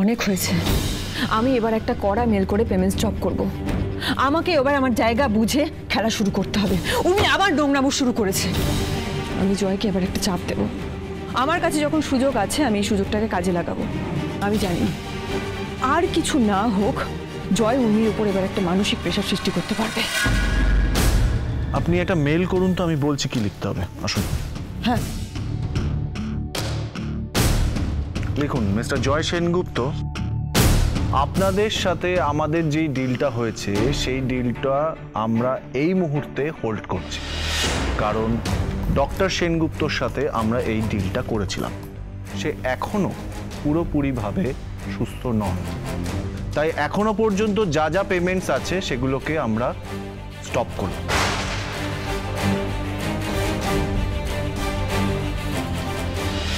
অনেক হয়েছে। আমি এবার একটা কড়া মেল করে পেমেন্ট স্টপ করব। আমাকে এবার আমার জায়গা বুঝে খেলা শুরু করতে হবে। উনি আবার নোংরামো শুরু করেছে। আমি জয়কে এবার একটা চাপ দেব। আমার কাছে যখন সুযোগ আছে আমি এই সুযোগটাকে কাজে লাগাবো। আমি জানি আর কিছু না হোক, জয় উর্মির উপর এবার একটা মানসিক প্রেশার সৃষ্টি করতে পারবে। আপনি একটা মেল করুন তো, আমি বলছি কি লিখতে হবে। আসুন। হ্যাঁ লিখুন, মিস্টার জয় সেনগুপ্ত, আপনাদের সাথে আমাদের যেই ডিলটা হয়েছে সেই ডিলটা আমরা এই মুহূর্তে হোল্ড করছি, কারণ ডক্টর সেনগুপ্তর সাথে আমরা এই ডিলটা করেছিলাম। সে এখনো পুরোপুরিভাবে সুস্থ নন, তাই এখনো পর্যন্ত যা যা পেমেন্টস আছে সেগুলোকে আমরা স্টপ করব।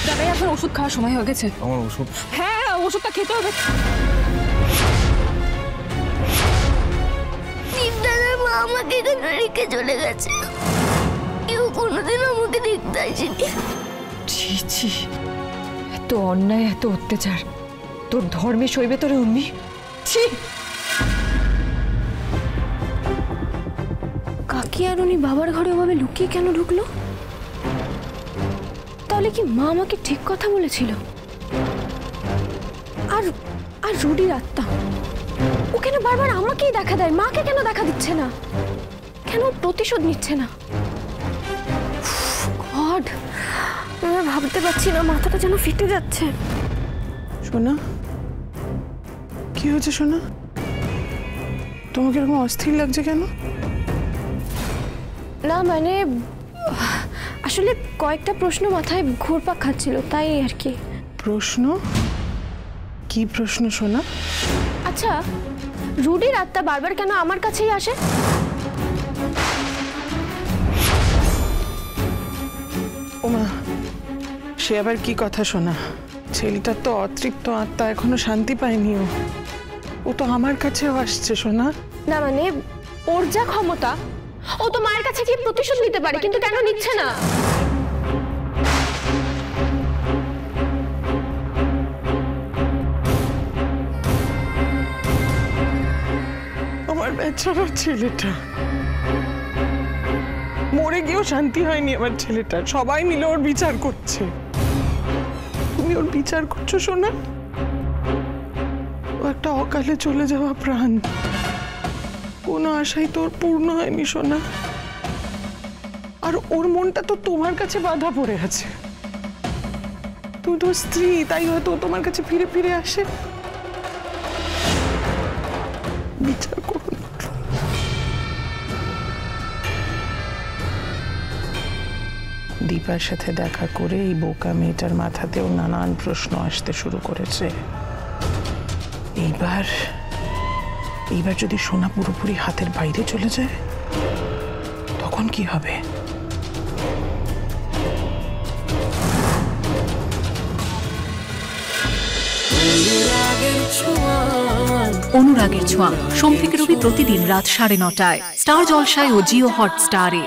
দাদা এখন ওষুধ খাওয়ার সময় হয়ে গেছে। আমার ওষুধ? হ্যাঁ ওষুধটা খেতে হবে। দাদার মা আমাকে এখানে রেখে চলে গেছে, কেউ কোনোদিন আমাকে দেখতে আসেনি। ছি ছি, এত অন্যায়, এত অত্যাচার তোর ধর্মে সইবে তোরে উর্মি? ছি। কাকি আর উনি বাবার ঘরে ওভাবে লুকিয়ে কেন ঢুকলো? তাহলে কি মা আমাকে ঠিক কথা বলেছিল? আর আর রুডির আত্মা, ও কেন বারবার আমাকেই দেখা দেয়, মাকে কেন দেখা দিচ্ছে না? কেন প্রতিশোধ নিচ্ছে না? গড, আমি ভাবতে পারছি না, মাথাটা যেন ফেটে যাচ্ছে। সোনা, কি হয়েছে সোনা? তোমাকে এরকম অস্থির লাগছে কেন? না মানে আসলে কয়েকটা প্রশ্ন মাথায় ঘুরপাক খাচ্ছিল, তাই আর কি। প্রশ্ন? কি প্রশ্ন সোনা? আচ্ছা, রুডির আত্মা বারবার কেন আমার কাছেই আসে? ওমা, সে আবার কি কথা সোনা? ছেলেটার তো অতৃপ্ত আত্মা এখনো শান্তি পায়নি। ও তো আমার কাছেও আসছে সোনা। না মানে ওর যা ক্ষমতা, ও তো মায়ের কাছে গিয়ে প্রতিশোধ নিতে পারে, কিন্তু কেন নিচ্ছে না? আমার বেচারা ছেলেটা মরে গিয়েও শান্তি হয়নি আমার ছেলেটার। সবাই মিলে ওর বিচার করছে। তুমি ওর বিচার করছো সোনা? ও একটা অকালে চলে যাওয়া প্রাণ, কোনো আশাই তোর পূর্ণ হয়নি সোনা। আর ওর মনটা তো তোমার কাছে বাঁধা পড়ে আছে। তুমি তো স্ত্রী, তাই হয়তো ও তোমার কাছে ফিরে ফিরে আসে। বিচার করুন। দীপার সাথে দেখা করে এই বোকা মেয়েটার মাথাতেও নানান প্রশ্ন আসতে শুরু করেছে। এইবার যদি সোনা পুরোপুরি হাতের বাইরে চলে যায় তখন কি হবে? অনুরাগের ছোঁয়া সোম থেকে রবি প্রতিদিন রাত 9:30টায় স্টার জলসায় ও জিও হটস্টারে।